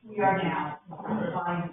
We are now. Fine.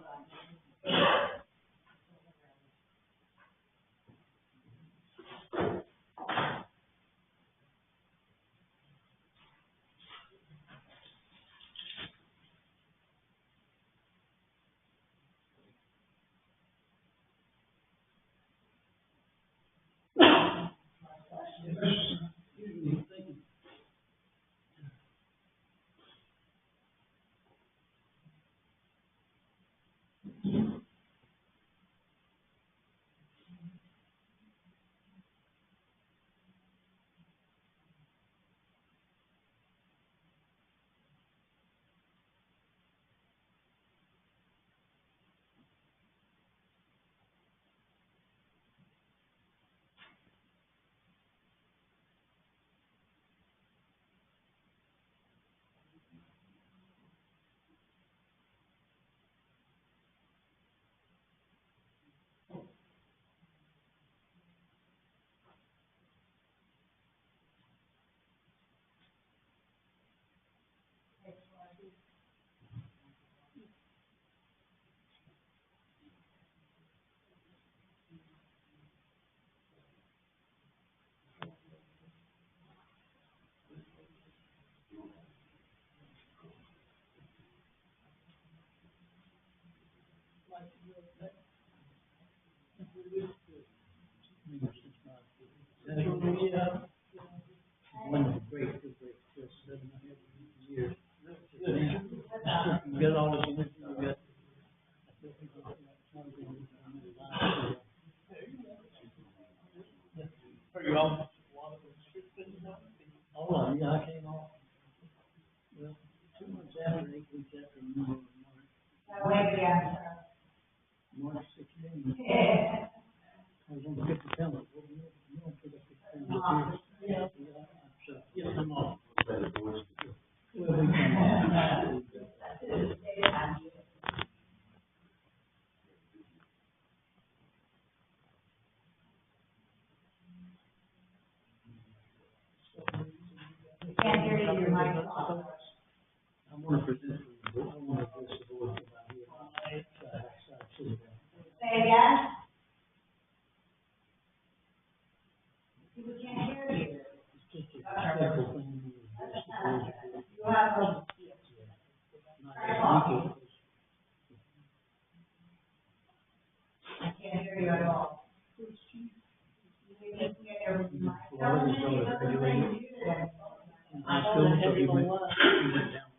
One of the great, just 7.5 years. You get all this information, you get. Are you all? All of them, yeah, I came off. Well, 2 months after, 8 weeks after, March 16. I was on the 50 pound. You don't put up 50 pounds. Yeah. So, yes, I'm off. Well, we come off. Can't hear you, your microphone. I want to present the board. I want to address the board about here. Say again? People can't hear you. It's just a simple thing. You have a, I can't hear you at all. You need to get your microphone. I still so he went down.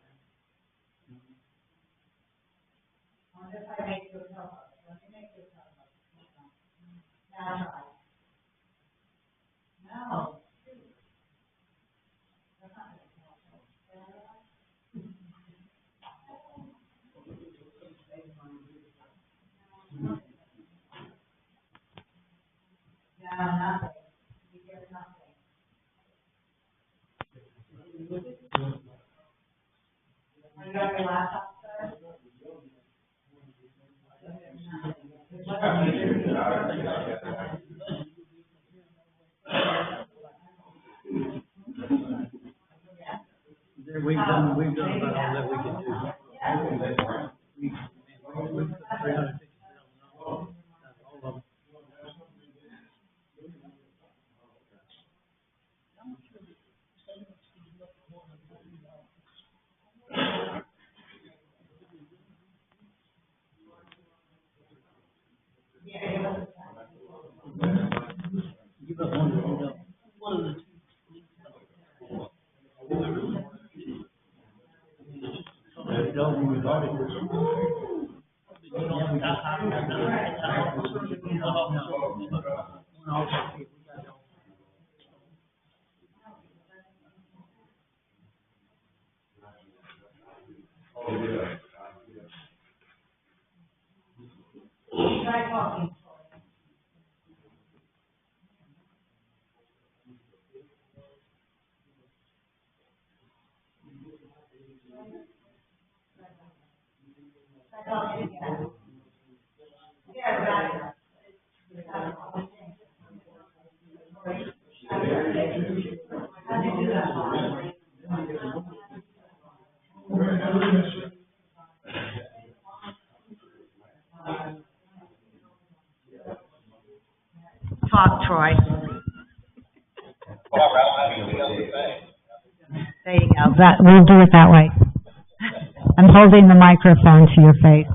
Wonder if I make you a telephone. Let me make you a telephone. Now try. No. That's not a telephone. No, nothing. You get nothing. Are you on your laptop, sir? There, we've done about all that we can do. We put 350,000 all of them. Give up one, one of the two. Try talking. Try talking again. Yeah, right. How do you do that? talk, Troy. There you go. We'll do it that way. I'm holding the microphone to your face,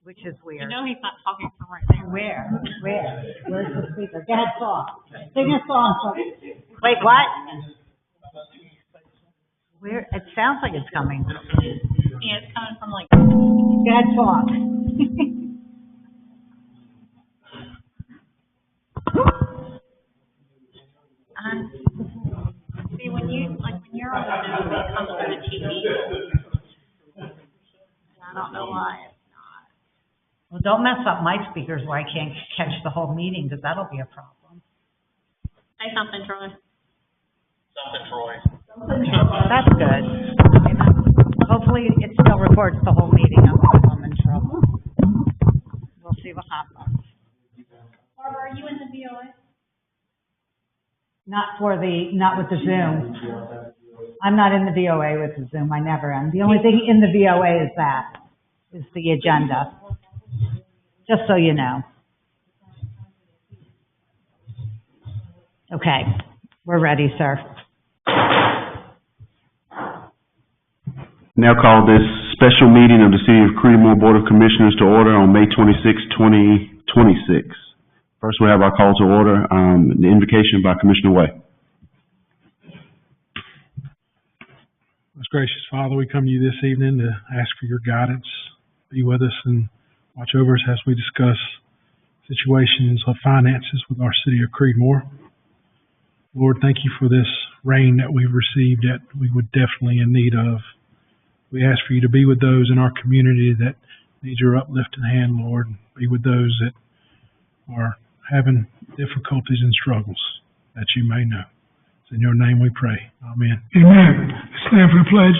which is weird. You know he's not talking from right there. Where? Where's the speaker? Go ahead, talk. Sing a song. Wait, what? Where? It sounds like it's coming. Yeah, it's coming from like. Go ahead, talk. See, when you're on the Zoom, it comes through the TV. I don't know why it's not. Well, don't mess up my speakers where I can't catch the whole meeting, because that'll be a problem. Say something, Troy. That's good. Hopefully it still records the whole meeting. I'm in trouble. We'll see what happens. Barbara, are you in the VOA? Not with the Zoom. I'm not in the VOA with the Zoom. I never am. The only thing in the VOA is the agenda. Just so you know. Okay. We're ready, sir. Now call this special meeting of the City of Creedmoor Board of Commissioners to order on May 26, 2026. First, we have our call to order, the invocation by Commissioner Way. Most gracious Father, we come to you this evening to ask for your guidance. Be with us and watch over us as we discuss situations of finances with our City of Creedmoor. Lord, thank you for this rain that we've received that we would definitely in need of. We ask for you to be with those in our community that need your uplifting hand, Lord. Be with those that are having difficulties and struggles that you may know. It's in your name we pray. Amen. Amen. Stand for the pledge.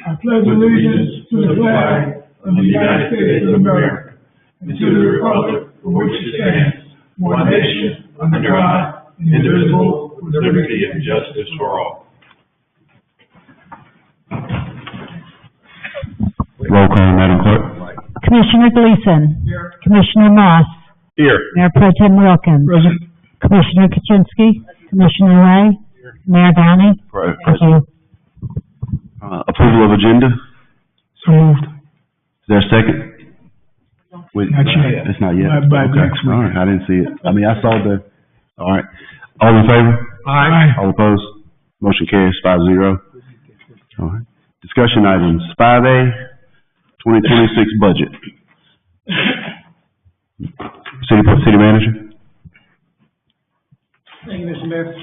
I pledge allegiance to the flag of the United States of America and to the republic for which it stands, one nation, under God, indivisible, with liberty and justice for all. Roll call, Madam Clerk. Commissioner Gleason. Here. Commissioner Moss. Here. Mayor Pro Tem Wilkins. Present. Commissioner Kaczynski. Commissioner Ray. Mayor Downey. Thank you. Approval of agenda. So moved. Is there a second? Not yet. It's not yet. By Okay. next week. All right. I didn't see it. I saw all right. All in favor? Aye. All opposed? Motion carries 5-0. All right. Discussion items. 5A, 2026 budget. City Manager? Thank you, Mr. Mayor.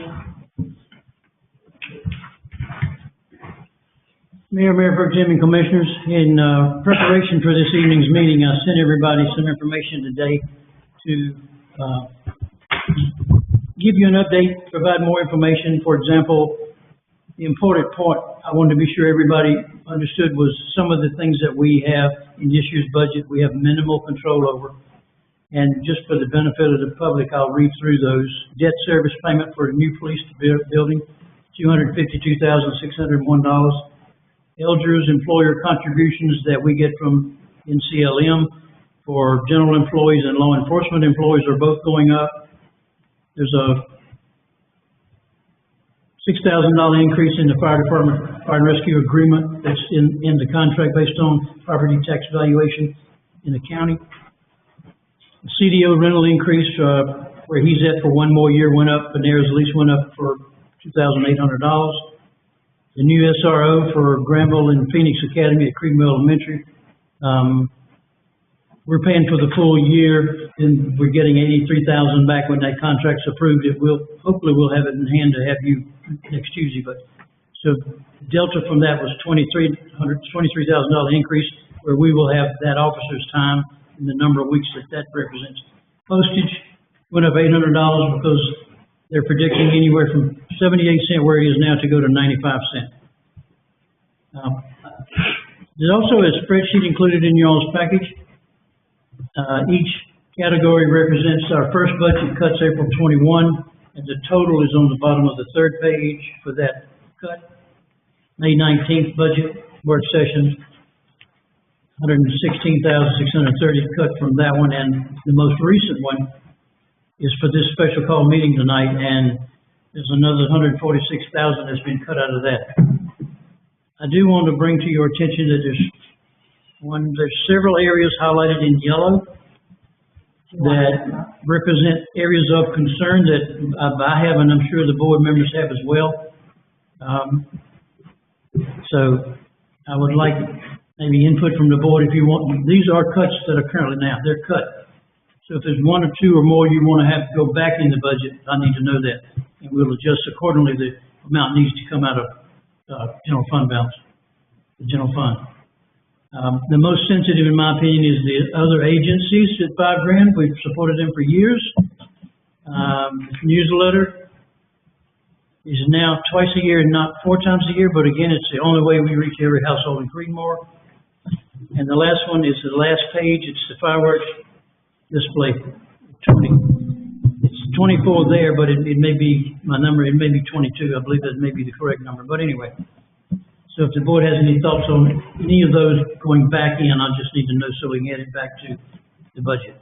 Mayor Pro Tem and Commissioners, in preparation for this evening's meeting, I sent everybody some information today to give you an update, provide more information. For example, the important point I wanted to be sure everybody understood was some of the things that we have in this year's budget we have minimal control over. And just for the benefit of the public, I'll read through those. Debt service payment for a new police building, $252,601. Elders employer contributions that we get from NCLM for general employees and law enforcement employees are both going up. There's a $6,000 increase in the fire department fire and rescue agreement that's in the contract based on property tax valuation in the county. The CDO rental increase, where he's at for one more year went up, Panera's lease went up for $2,800. The new SRO for Granville and Phoenix Academy at Creedmoor Elementary. We're paying for the full year, and we're getting $83,000 back when that contract's approved. Hopefully we'll have it in hand to have you next Tuesday. But so delta from that was $23,000 increase, where we will have that officer's time in the number of weeks that represents. Postage went up $800 because they're predicting anywhere from 78 cents where it is now to go to 95 cents. There's also a spreadsheet included in your all's package. Each category represents our first budget cuts April 21, and the total is on the bottom of the third page for that cut. May 19th budget work session. $116,630 cut from that one, and the most recent one is for this special call meeting tonight, and there's another $146,000 that's been cut out of that. I do want to bring to your attention that there's several areas highlighted in yellow that represent areas of concern that I have, and I'm sure the board members have as well. So I would like maybe input from the board if you want. These are cuts that are currently now, they're cut. So if there's one or two or more you want to have to go back in the budget, I need to know that. And we'll adjust accordingly. The amount needs to come out of, general fund balance, the general fund. The most sensitive, in my opinion, is the other agencies at $5,000. We've supported them for years. Newsletter is now twice a year and not 4 times a year, but again, it's the only way we reach every household in Creedmoor. And the last one is the last page. It's the fireworks display. 20. It's 24 there, but it may be, my number, it may be 22. I believe that may be the correct number, but anyway. So if the board has any thoughts on any of those going back in, I just need to know so we can add it back to the budget.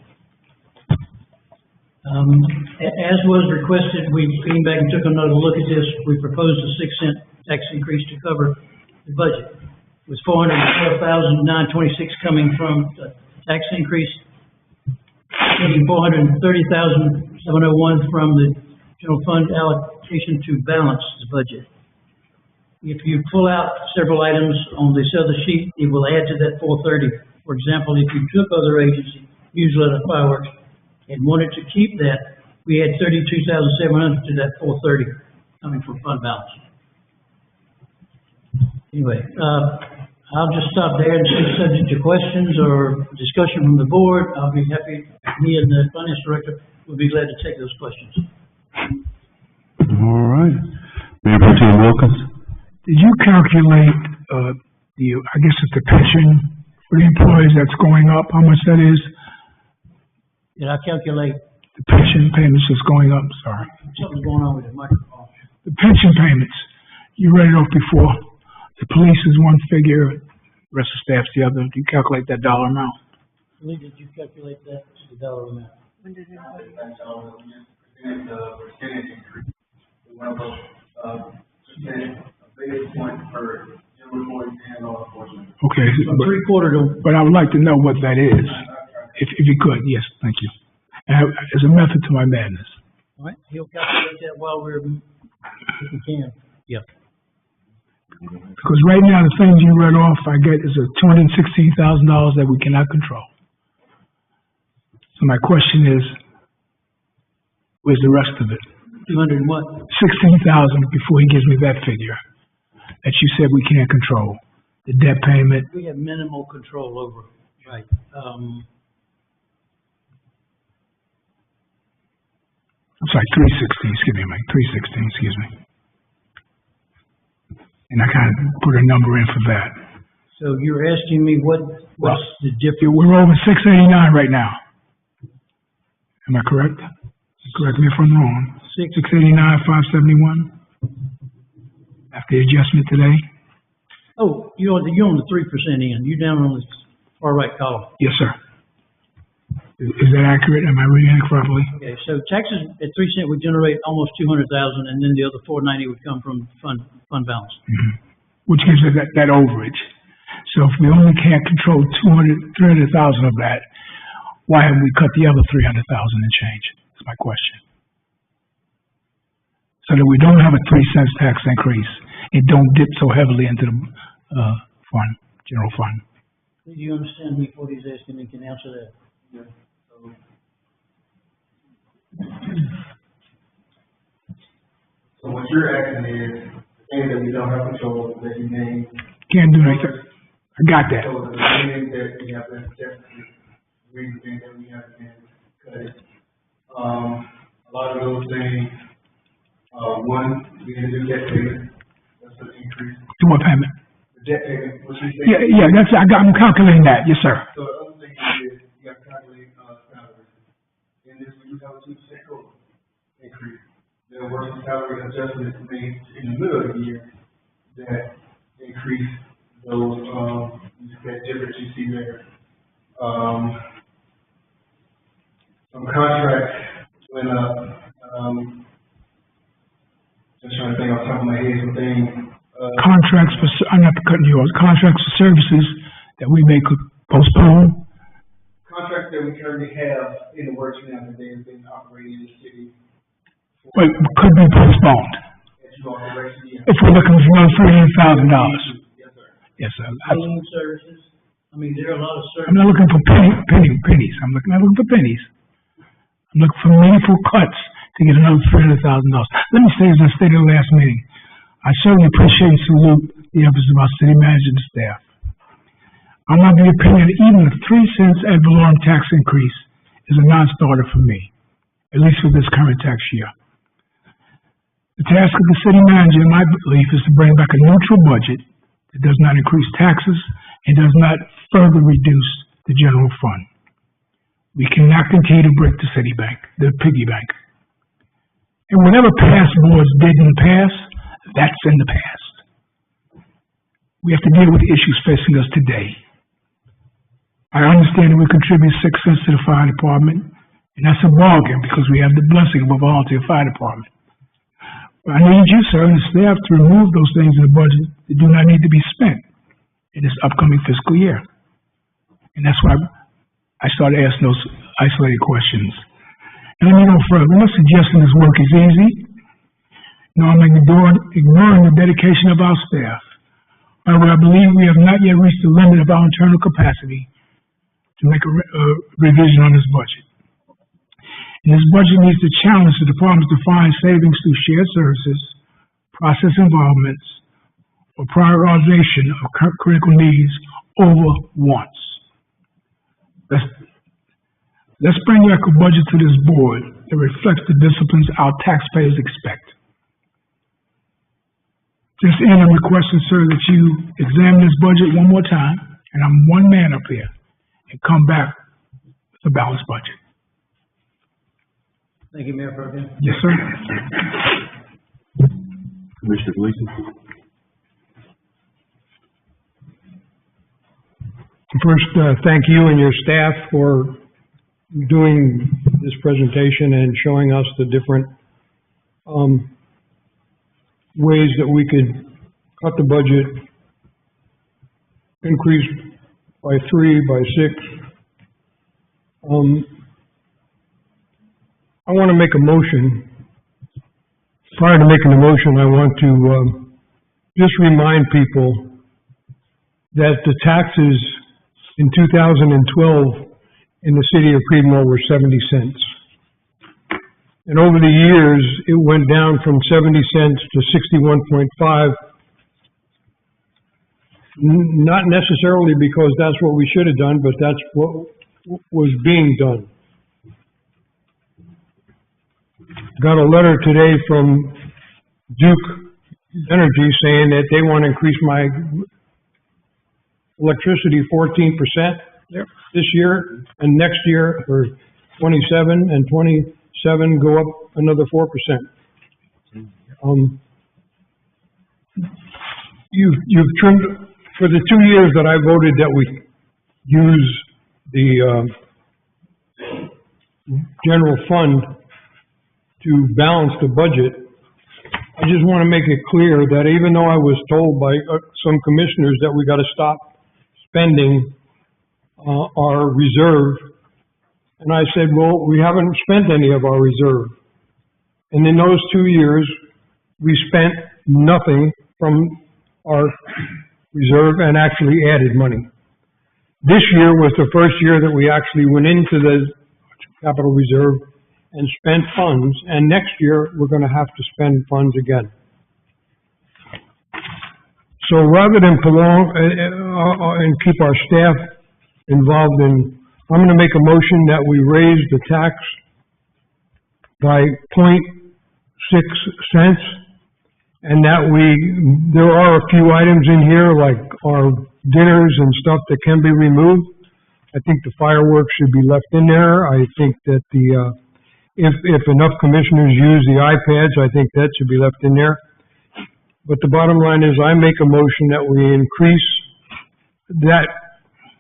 As was requested, we came back and took another look at this. We proposed a 6-cent tax increase to cover the budget. With $412,926 coming from the tax increase, taking $430,701 from the general fund allocation to balance the budget. If you pull out several items on this other sheet, it will add to that 430. For example, if you took other agency, newsletter, fireworks, and wanted to keep that, we had $32,700 to that 430 coming from fund balance. Anyway, I'll just stop there and see subject to questions or discussion from the board. I'll be happy, me and the finance director will be glad to take those questions. All right. Mayor Pro Tem Wilkins? Did you calculate, I guess it's the pension for the employees that's going up, how much that is? Did I calculate? The pension payments is going up, sorry. Something's going on with the microphone. The pension payments, you read it off before. The police is one figure, rest of staff's the other. Do you calculate that dollar amount? Lee, did you calculate that to the dollar amount? Percentage increase. Percentage, a basis point per general employee and law enforcement. Okay, but I would like to know what that is, if you could. Yes, thank you. And as a method to my madness. All right, he'll calculate that while if we can. Yeah. Because right now, the things you read off, I get is $216,000 that we cannot control. So my question is, where's the rest of it? 200 and what? 16,000 before he gives me that figure that you said we can't control. The debt payment. We have minimal control over, right? I'm sorry, 316, excuse me, Mike, 316, excuse me. And I kind of put a number in for that. So you're asking me what's the difference? We're over 689 right now. Am I correct? Correct me if I'm wrong. 689, 571 after the adjustment today? Oh, you're on the 3% end. You're down on the far right column. Yes, sir. Is that accurate? Am I reading it correctly? Okay, so taxes at 3 cents would generate almost 200,000, and then the other 490 would come from fund balance. Mm-hmm. Which gives us that overage. So if we only can't control 300,000 of that, why haven't we cut the other 300,000 and change? That's my question. So that we don't have a 3 cents tax increase. It don't dip so heavily into the general fund. Do you understand me what he's asking and can answer that? Yeah. So what you're asking is the things that we don't have control that you name. Can't do anything. I got that. So the things that we have to definitely read the things that we have to cut it. A lot of those things, one, we didn't do debt payment. That's an increase. Do what payment? The debt payment, which we say. Yeah, I'm calculating that. Yes, sir. So the other thing is you got to calculate salary. In this, we do have a 2% COLA increase. There were some salary adjustments made in the middle of the year that increase those that difference you see there. Some contracts went up, just trying to think off the top of my head, some things. Contracts for, I'm not cutting you off, contracts for services that we may could postpone. Contracts that we currently have in the works now that they've been operating in the city. But could be postponed. As you all direction, yeah. If we're looking for $300,000. Yes, sir. Yes, sir. Cleaning services, I mean, there are a lot of services. I'm not looking for pennies. I'm not looking for pennies. I'm looking for meaningful cuts to get another $300,000. Let me say, as I stated in the last meeting, I certainly appreciate and salute the efforts of our city manager and staff. I'm of the opinion that even a 3 cents ad valorem tax increase is a non-starter for me, at least for this current tax year. The task of the city manager, in my belief, is to bring back a neutral budget that does not increase taxes and does not further reduce the general fund. We cannot continue to break the city bank, the piggy bank. And whatever past boards didn't pass, that's in the past. We have to deal with the issues facing us today. I understand that we contribute 6 cents to the fire department, and that's a bargain because we have the blessing of a volunteer fire department. But I need you, sir, and the staff to remove those things in the budget that do not need to be spent in this upcoming fiscal year. And that's why I started asking those isolated questions. And let me go further. I'm not suggesting this work is easy. No, I'm ignoring the dedication of our staff. However, I believe we have not yet reached the limit of our internal capacity to make a revision on this budget. And this budget needs to challenge the departments to find savings through shared services, process involvements, or prioritization of critical needs over wants. Let's bring back a budget to this board that reflects the disciplines our taxpayers expect. Just end, I'm requesting, sir, that you examine this budget one more time, and I'm one man up here, and come back with a balanced budget. Thank you, Mayor Pro Tem. Yes, sir. Commissioner Gleason? First, thank you and your staff for doing this presentation and showing us the different ways that we could cut the budget, increase by 3, by 6. I want to make a motion. Prior to making the motion, I want to just remind people that the taxes in 2012 in the city of Creedmoor were 70 cents. And over the years, it went down from 70 cents to 61.5. Not necessarily because that's what we should have done, but that's what was being done. Got a letter today from Duke Energy saying that they want to increase my electricity 14% this year, and next year for 27 and 27 go up another 4%. You've trimmed, for the 2 years that I voted that we use the general fund to balance the budget, I just want to make it clear that even though I was told by some commissioners that we got to stop spending our reserve, and I said, well, we haven't spent any of our reserve. And in those 2 years, we spent nothing from our reserve and actually added money. This year was the first year that we actually went into the capital reserve and spent funds, and next year we're going to have to spend funds again. So rather than prolong and keep our staff involved in, I'm going to make a motion that we raise the tax by 0.6 cents, and that there are a few items in here like our dinners and stuff that can be removed. I think the fireworks should be left in there. I think that if enough commissioners use the iPads, I think that should be left in there. But the bottom line is I make a motion that we increase that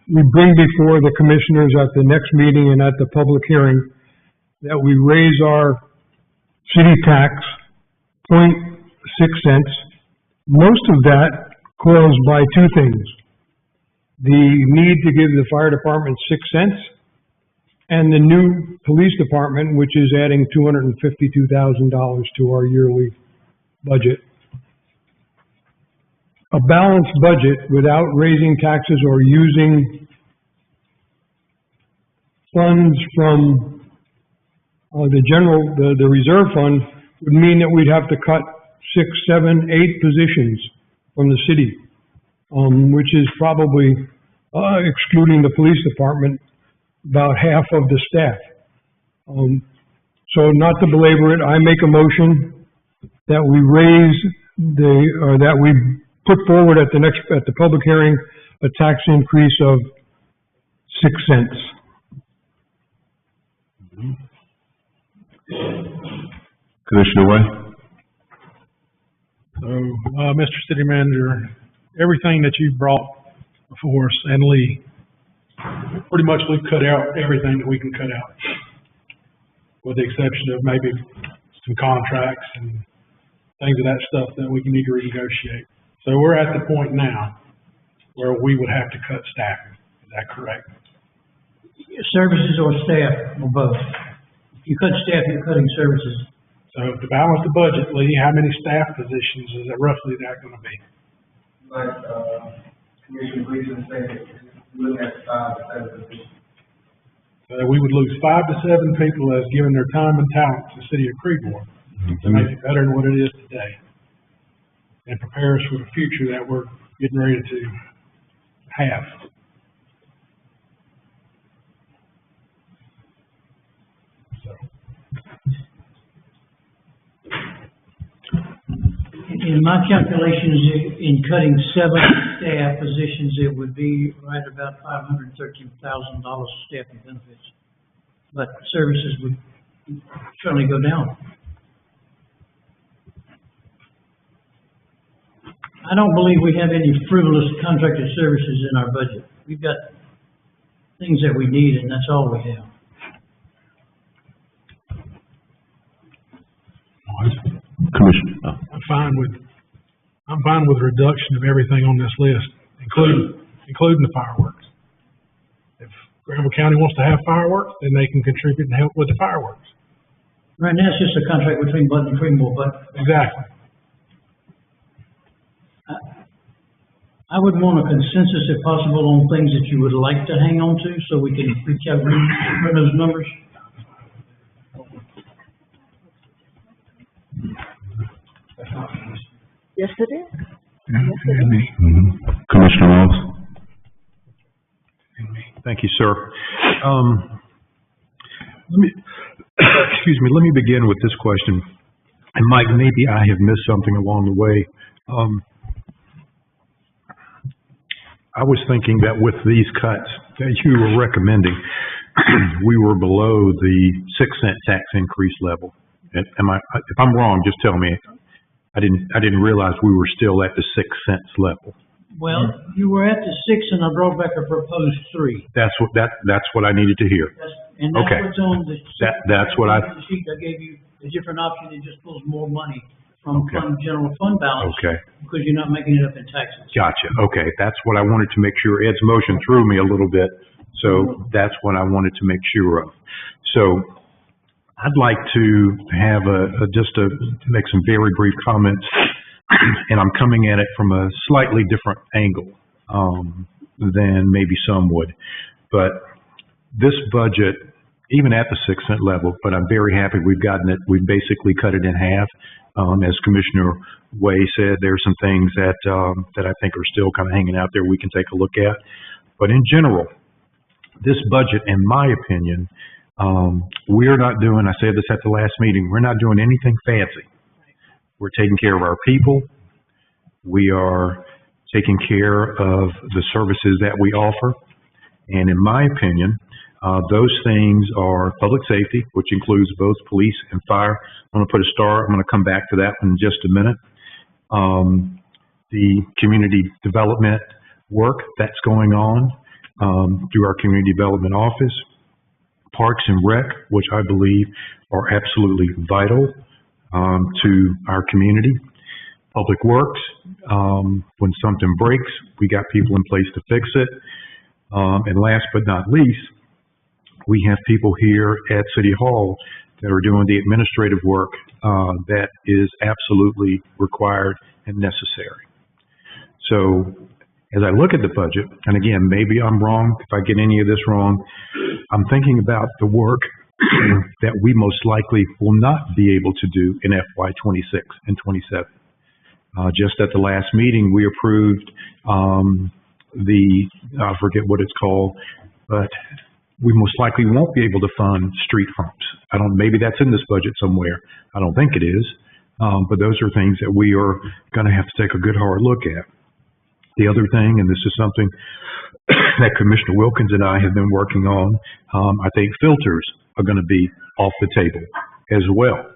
we bring before the commissioners at the next meeting and at the public hearing, that we raise our city tax 0.6 cents. Most of that caused by two things: the need to give the fire department 6 cents, and the new police department, which is adding $252,000 to our yearly budget. A balanced budget without raising taxes or using funds from the reserve fund would mean that we'd have to cut 6, 7, 8 positions from the city, which is probably, excluding the police department, about half of the staff. So not to belabor it, I make a motion that we raise that we put forward at the public hearing, a tax increase of 6 cents. Commissioner Way? So, Mr. City Manager, everything that you brought before us and Lee, pretty much we've cut out everything that we can cut out, with the exception of maybe some contracts and things of that stuff that we need to renegotiate. So we're at the point now where we would have to cut staffing. Is that correct? Services or staff, or both. If you cut staff, you're cutting services. So to balance the budget, Lee, how many staff positions is it roughly that going to be? Like, Commissioner Gleason said, we look at 5 to 7 positions. So we would lose 5 to 7 people as given their time and talent to the city of Creedmoor to make it better than what it is today, and prepare us for the future that we're getting ready to have. In my calculations, in cutting 7 staff positions, it would be right about $513,000 staff and benefits. But services would certainly go down. I don't believe we have any frivolous contracted services in our budget. We've got things that we need, and that's all we have. Commissioner? I'm fine with reduction of everything on this list, including the fireworks. If Granville County wants to have fireworks, then they can contribute and help with the fireworks. Right now, it's just a contract between Bud and Creedmoor, but Exactly. I would want a consensus, if possible, on things that you would like to hang on to, so we can recalibrate those numbers. Yes, it is. Commissioner Wells? Thank you, sir. Let me begin with this question. And Mike, maybe I have missed something along the way. I was thinking that with these cuts that you were recommending, we were below the 6-cent tax increase level. If I'm wrong, just tell me. I didn't realize we were still at the 6 cents level. Well, you were at the 6, and I brought back a proposed 3. That's what I needed to hear. And that's Okay. what's on the That's what the sheet I gave you, a different option. It just pulls more money from Okay. general fund balance. Okay. Because you're not making it up in taxes. Gotcha. Okay, that's what I wanted to make sure. Ed's motion threw me a little bit, so that's what I wanted to make sure of. So I'd like to have make some very brief comments, and I'm coming at it from a slightly different angle than maybe some would. But this budget, even at the 6-cent level, but I'm very happy we've basically cut it in half. As Commissioner Way said, there's some things that I think are still kind of hanging out there we can take a look at. But in general, this budget, in my opinion, we're not doing, I said this at the last meeting, we're not doing anything fancy. We're taking care of our people. We are taking care of the services that we offer. And in my opinion, those things are public safety, which includes both police and fire. I'm going to put a star. I'm going to come back to that in just a minute. The community development, work that's going on through our Community Development Office, Parks and Rec, which I believe are absolutely vital to our community, Public Works, when something breaks, we got people in place to fix it, and last but not least, we have people here at City Hall that are doing the administrative work that is absolutely required and necessary. So as I look at the budget, and again, maybe I'm wrong, if I get any of this wrong, I'm thinking about the work that we most likely will not be able to do in FY '26 and '27. Just at the last meeting, we approved I forget what it's called, but we most likely won't be able to fund street humps. Maybe that's in this budget somewhere. I don't think it is. But those are things that we are going to have to take a good hard look at. The other thing, and this is something that Commissioner Wilkins and I have been working on, I think filters are going to be off the table as well.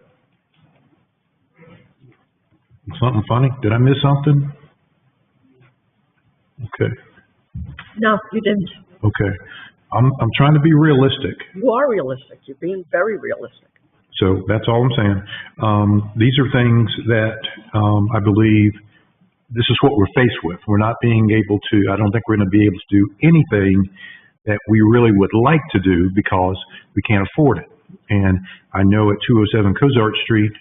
Something funny? Did I miss something? Okay. No, you didn't. Okay. I'm trying to be realistic. You are realistic. You're being very realistic. So that's all I'm saying. These are things that I believe this is what we're faced with. We're not being able to, I don't think we're going to be able to do anything that we really would like to do because we can't afford it. And I know at 207 Cozart Street,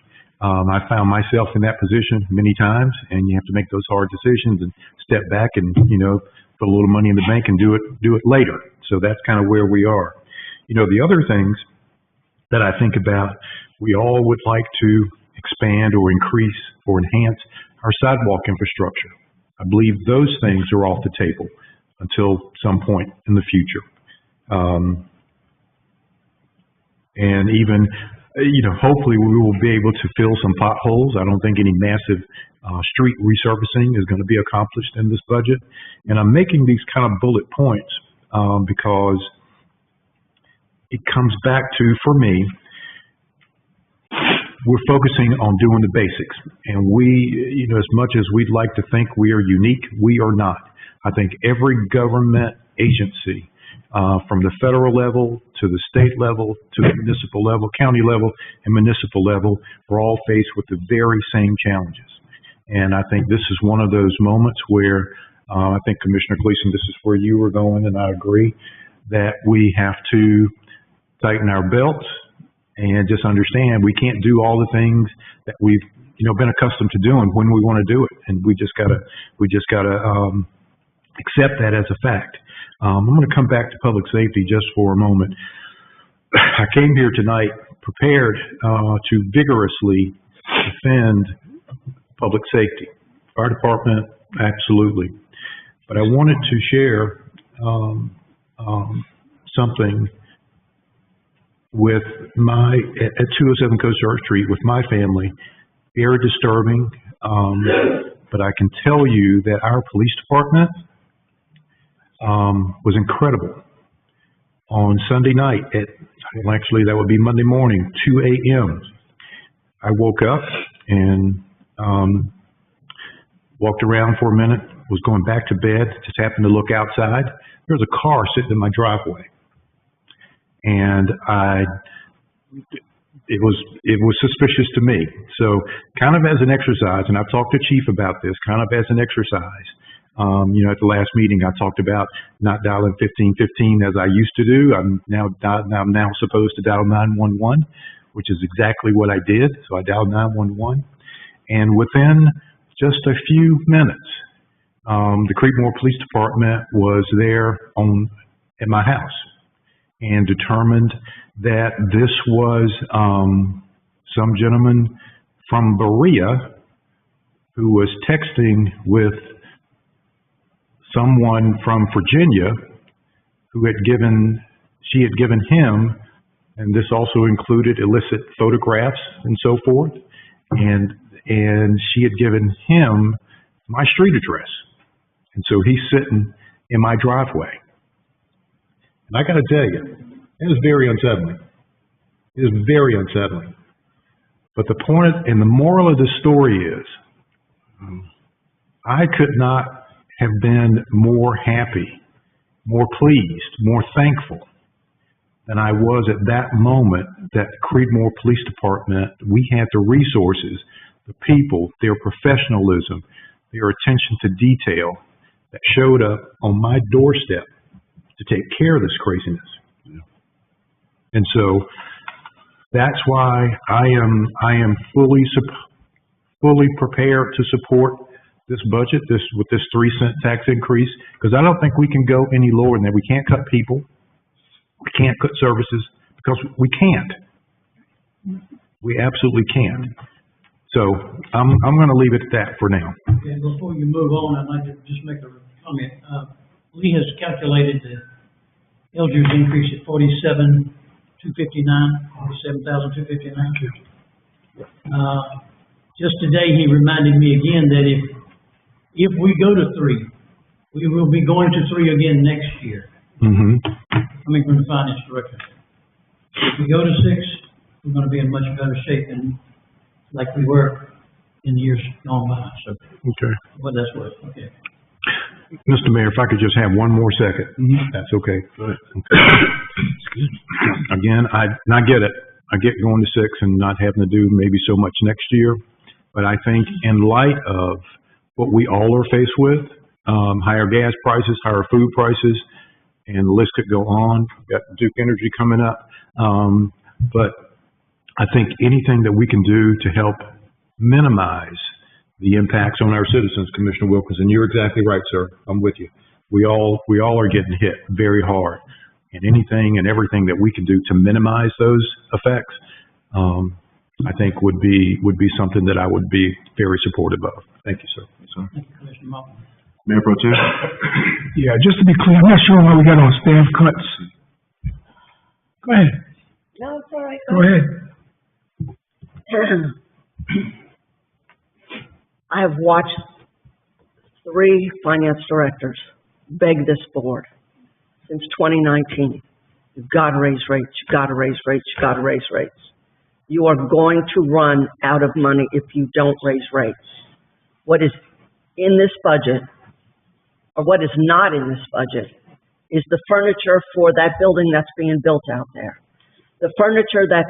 I found myself in that position many times, and you have to make those hard decisions and step back and, put a little money in the bank and do it later. So that's kind of where we are. The other things that I think about, we all would like to expand or increase or enhance our sidewalk infrastructure. I believe those things are off the table until some point in the future. And even, hopefully we will be able to fill some potholes. I don't think any massive street resurfacing is going to be accomplished in this budget. And I'm making these kind of bullet points because it comes back to, for me, we're focusing on doing the basics. And we, as much as we'd like to think we are unique, we are not. I think every government agency, from the federal level to the state level to the municipal level, county level, and municipal level, we're all faced with the very same challenges. And I think this is one of those moments where I think, Commissioner Gleason, this is where you were going, and I agree, that we have to tighten our belts and just understand we can't do all the things that we've been accustomed to doing when we want to do it, and we just gotta accept that as a fact. I'm going to come back to public safety just for a moment. I came here tonight prepared to vigorously defend public safety, fire department, absolutely. But I wanted to share something with at 207 Cozart Street with my family. Very disturbing, but I can tell you that our police department was incredible. On Sunday night actually that would be Monday morning, 2 a.m. I woke up and walked around for a minute, was going back to bed, just happened to look outside. There was a car sitting in my driveway. And it was suspicious to me. So kind of as an exercise, and I've talked to Chief about this, kind of as an exercise. At the last meeting, I talked about not dialing 1515 as I used to do. I'm now supposed to dial 911, which is exactly what I did. So I dialed 911, and within just a few minutes, the Creedmoor Police Department was there at my house and determined that this was some gentleman from Berea who was texting with someone from Virginia she had given him, and this also included illicit photographs and so forth, and she had given him my street address. And so he's sitting in my driveway. And I got to tell you, it was very unsettling. It was very unsettling. But the point and the moral of the story is, I could not have been more happy, more pleased, more thankful than I was at that moment that Creedmoor Police Department, we had the resources, the people, their professionalism, their attention to detail that showed up on my doorstep to take care of this craziness. And so that's why I am fully prepared to support this budget, with this 3-cent tax increase, because I don't think we can go any lower than that. We can't cut people. We can't cut services, because we can't. We absolutely can't. So I'm going to leave it at that for now. Okay, before you move on, I'd like to just make a comment. Lee has calculated the Eldridge increase at 47,259. Just today, he reminded me again that if we go to 3, we will be going to 3 again next year. Mm-hmm. Coming from the finance director. If we go to 6, we're going to be in much better shape than like we were in the years gone by. So, Okay. but that's what. Okay. Mr. Mayor, if I could just have one more second. Mm-hmm. That's okay. Again, I get it. I get going to 6 and not having to do maybe so much next year. But I think in light of what we all are faced with, higher gas prices, higher food prices, and the list could go on. We've got Duke Energy coming up. But I think anything that we can do to help minimize the impacts on our citizens, Commissioner Wilkinson, you're exactly right, sir. I'm with you. We all are getting hit very hard. And anything and everything that we can do to minimize those effects, I think would be something that I would be very supportive of. Thank you, sir. Thank you, Commissioner Martin. Mayor Pro Tem? Yeah, just to be clear, I'm not sure why we got on staff cuts. Go ahead, No, it's all right. go ahead. I have watched 3 finance directors beg this board since 2019. You've got to raise rates, you've got to raise rates, you've got to raise rates. You are going to run out of money if you don't raise rates. What is in this budget, or what is not in this budget, is the furniture for that building that's being built out there. The furniture that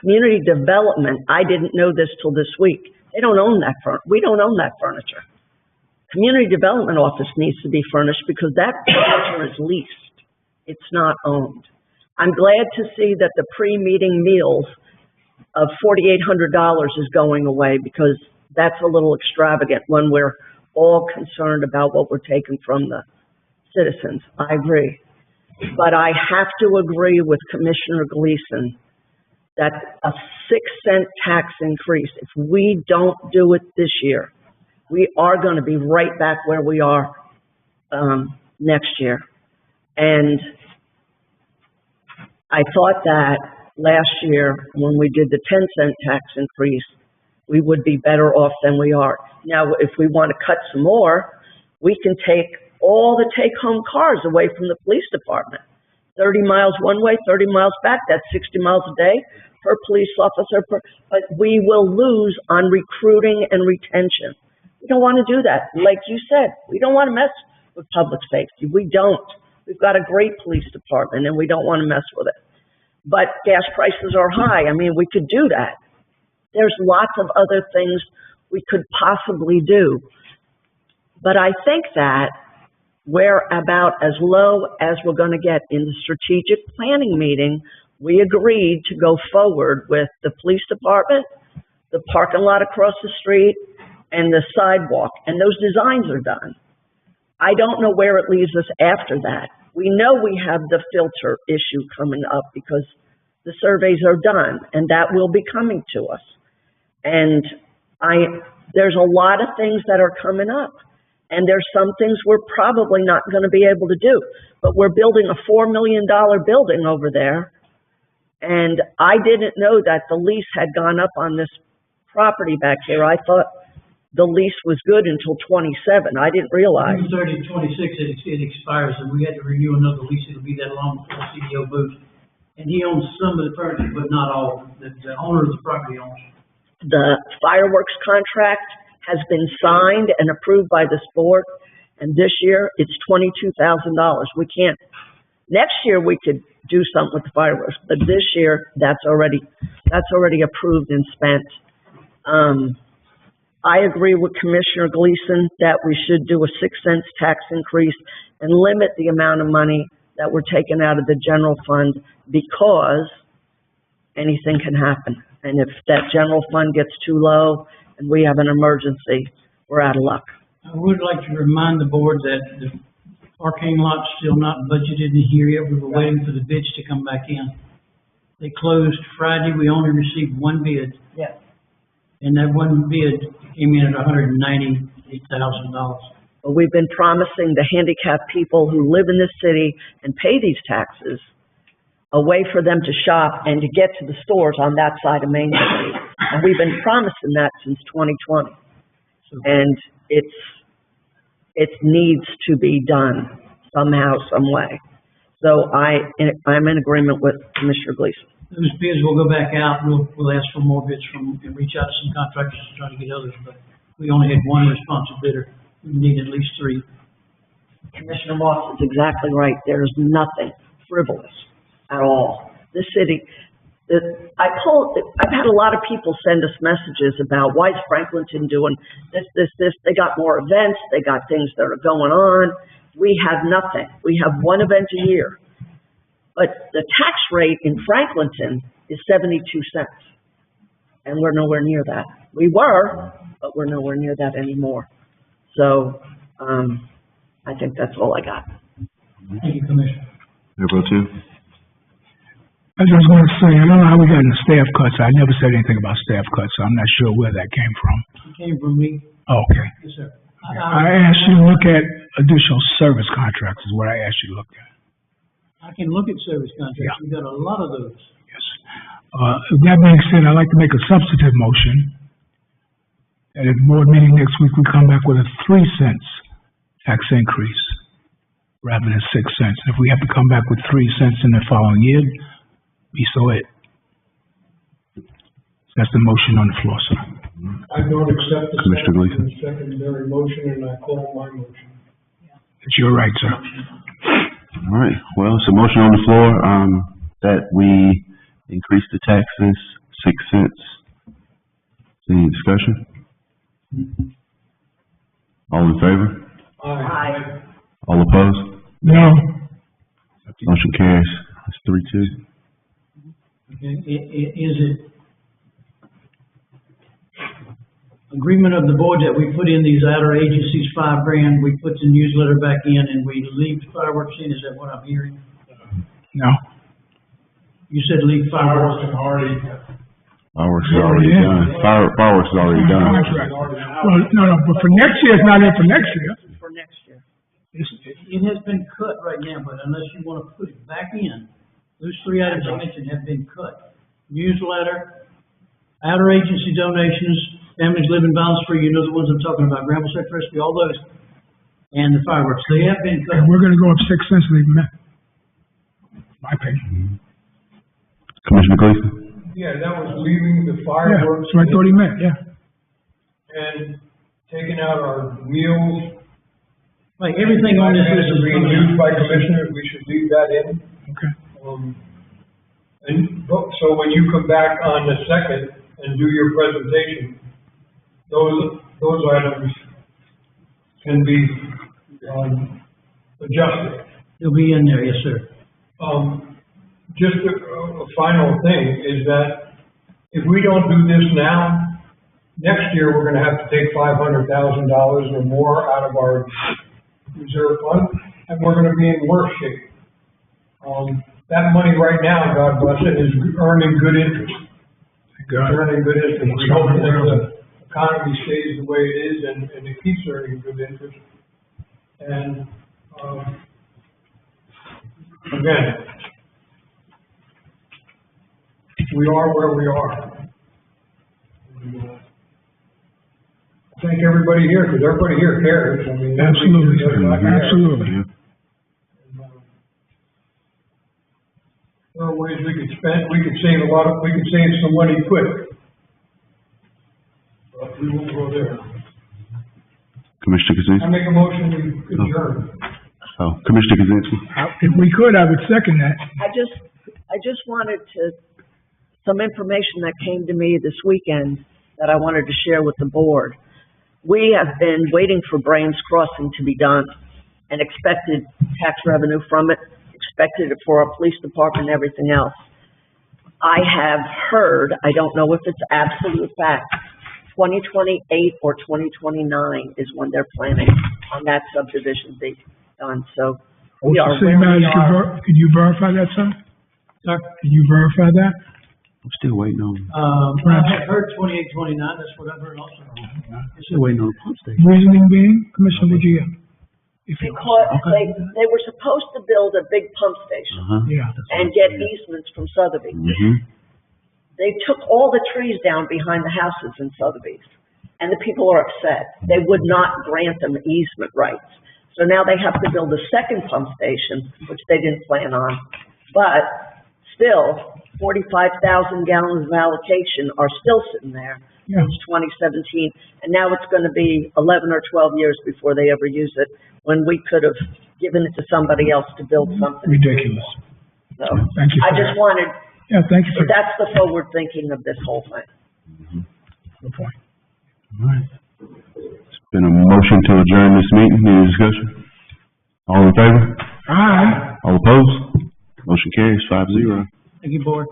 community development, I didn't know this till this week. They don't own that we don't own that furniture. Community development office needs to be furnished because that furniture is leased. It's not owned. I'm glad to see that the pre-meeting meals of $4,800 is going away, because that's a little extravagant when we're all concerned about what we're taking from the citizens. I agree. But I have to agree with Commissioner Gleason that a 6-cent tax increase, if we don't do it this year, we are going to be right back where we are next year. And I thought that last year when we did the 10-cent tax increase, we would be better off than we are. Now, if we want to cut some more, we can take all the take-home cars away from the police department. 30 miles one way, 30 miles back, that's 60 miles a day per police officer. But we will lose on recruiting and retention. We don't want to do that. Like you said, we don't want to mess with public safety. We don't. We've got a great police department, and we don't want to mess with it. But gas prices are high. I mean, we could do that. There's lots of other things we could possibly do. But I think that we're about as low as we're going to get. In the strategic planning meeting, we agreed to go forward with the police department, the parking lot across the street, and the sidewalk. And those designs are done. I don't know where it leaves us after that. We know we have the filter issue coming up because the surveys are done, and that will be coming to us. And there's a lot of things that are coming up, and there's some things we're probably not going to be able to do. But we're building a $4 million building over there, and I didn't know that the lease had gone up on this property back here. I thought the lease was good until 27. I didn't realize. 30 to 26, it expires, and we had to renew another lease. It'll be that long before the CEO moves. And he owns some of the furniture, but not all. The owner of the property owns. The fireworks contract has been signed and approved by this board, And this year, it's $22,000. We can't, next year we could do something with the fireworks, but this year, that's already approved and spent. I agree with Commissioner Gleason that we should do a 6 cents tax increase and limit the amount of money that we're taking out of the general fund, because anything can happen. And if that general fund gets too low and we have an emergency, we're out of luck. I would like to remind the board that the parking lot's still not budgeted in here yet. We were waiting for the bids to come back in. They closed Friday. We only received one bid. Yes. And that one bid came in at $198,000. But we've been promising the handicapped people who live in this city and pay these taxes a way for them to shop and to get to the stores on that side of Main Street. And we've been promising that since 2020. And it needs to be done somehow, some way. So I'm in agreement with Commissioner Gleason. Those bids will go back out. We'll ask for more bids and reach out to some contractors to try to get others, but we only had one responsive bidder. We need at least 3. Commissioner Moss is exactly right. There's nothing frivolous at all. This city, I've had a lot of people send us messages about why is Franklinton doing this. They got more events. They got things that are going on. We have nothing. We have one event a year. But the tax rate in Franklinton is 72 cents. And we're nowhere near that. We were, but we're nowhere near that anymore. So, I think that's all I got. Thank you, Commissioner. Mayor Pro Tem. I was just going to say, I don't know how we got into staff cuts. I never said anything about staff cuts, so I'm not sure where that came from. It came from me. Oh, okay. Yes, sir. I asked you to look at additional service contracts is what I asked you to look at. I can look at service contracts. Yeah. We've got a lot of those. Yes. With that being said, I'd like to make a substantive motion that at the board meeting next week, we come back with a 3 cents tax increase rather than 6 cents. If we have to come back with 3 cents in the following year, be so it. That's the motion on the floor, sir. I don't accept the Commissioner Gleason. secondary motion, and I call my motion. It's your right, sir. All right, well, it's a motion on the floor, that we increase the taxes 6 cents. Any discussion? All in favor? Aye. All opposed? No. Motion carries. It's 3-2. Okay, is it agreement of the board that we put in these outer agencies $5,000, we put the newsletter back in, and we leave fireworks in? Is that what I'm hearing? No. You said leave fireworks. Fireworks is already done. Fireworks is already done. Contract. Well, no, but for next year, it's not in for next year. For next year. It has been cut right now, but unless you want to put it back in, those 3 items I mentioned have been cut. Newsletter, outer agency donations, families living violence-free, you know the ones I'm talking about, Granville Sex Rescue, all those, and the fireworks. They have been cut. And we're gonna go up 6 cents and leave them in. My opinion. Commissioner Gleason? Yeah, that was leaving the Yeah, fireworks. that's what I thought he meant, yeah. And taking out our meals. Like, everything on this list is Being coming used out. by commissioners, we should leave that in. Okay. So when you come back on the 2nd and do your presentation, those items can be, adjusted. They'll be in there, yes, sir. Just a final thing is that if we don't do this now, next year we're gonna have to take $500,000 or more out of our reserve fund, and we're gonna be in worse shape. That money right now, God bless it, is earning good interest. It's earning good interest. We hope that the economy stays the way it is and it keeps earning good interest. And, again, we are where we are. And, thank everybody here, because everybody here cares. I mean, Absolutely, absolutely. There are ways we could save some money quick. But we won't go there. Commissioner I Kaczynski? make a motion, we adjourn. Oh, Commissioner Kaczynski? If we could, I would second that. I just wanted some information that came to me this weekend that I wanted to share with the board. We have been waiting for Brains Crossing to be done and expected tax revenue from it, expected it for our police department and everything else. I have heard, I don't know if it's absolute fact, 2028 or 2029 is when they're planning on that subdivision being done, so we are City where we Manager, are. can you verify that, sir? Sir? Can you verify that? I'm still waiting on, I heard 28, 29, that's what I've heard also. I'm still waiting on the pump station. Reasoning being, Commissioner Lucia? If you, Because they were supposed to build a big pump station yeah. and get easements from Sotheby's. Mm-hmm. They took all the trees down behind the houses in Sotheby's, and the people are upset. They would not grant them easement rights. So now they have to build a second pump station, which they didn't plan on. But still, 45,000 gallons of allocation are still sitting there Yeah. since 2017. And now it's going to be 11 or 12 years before they ever use it, when we could have given it to somebody else to build something. Ridiculous. So Thank you I for just that. wanted, Yeah, thank you for that. that's the forward thinking of this whole thing. Good point. All right. It's been a motion to adjourn this meeting. Any discussion? All in favor? Aye. All opposed? Motion carries 5-0. Thank you, board.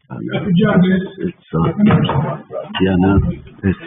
Good job, miss. Yeah, no, it's,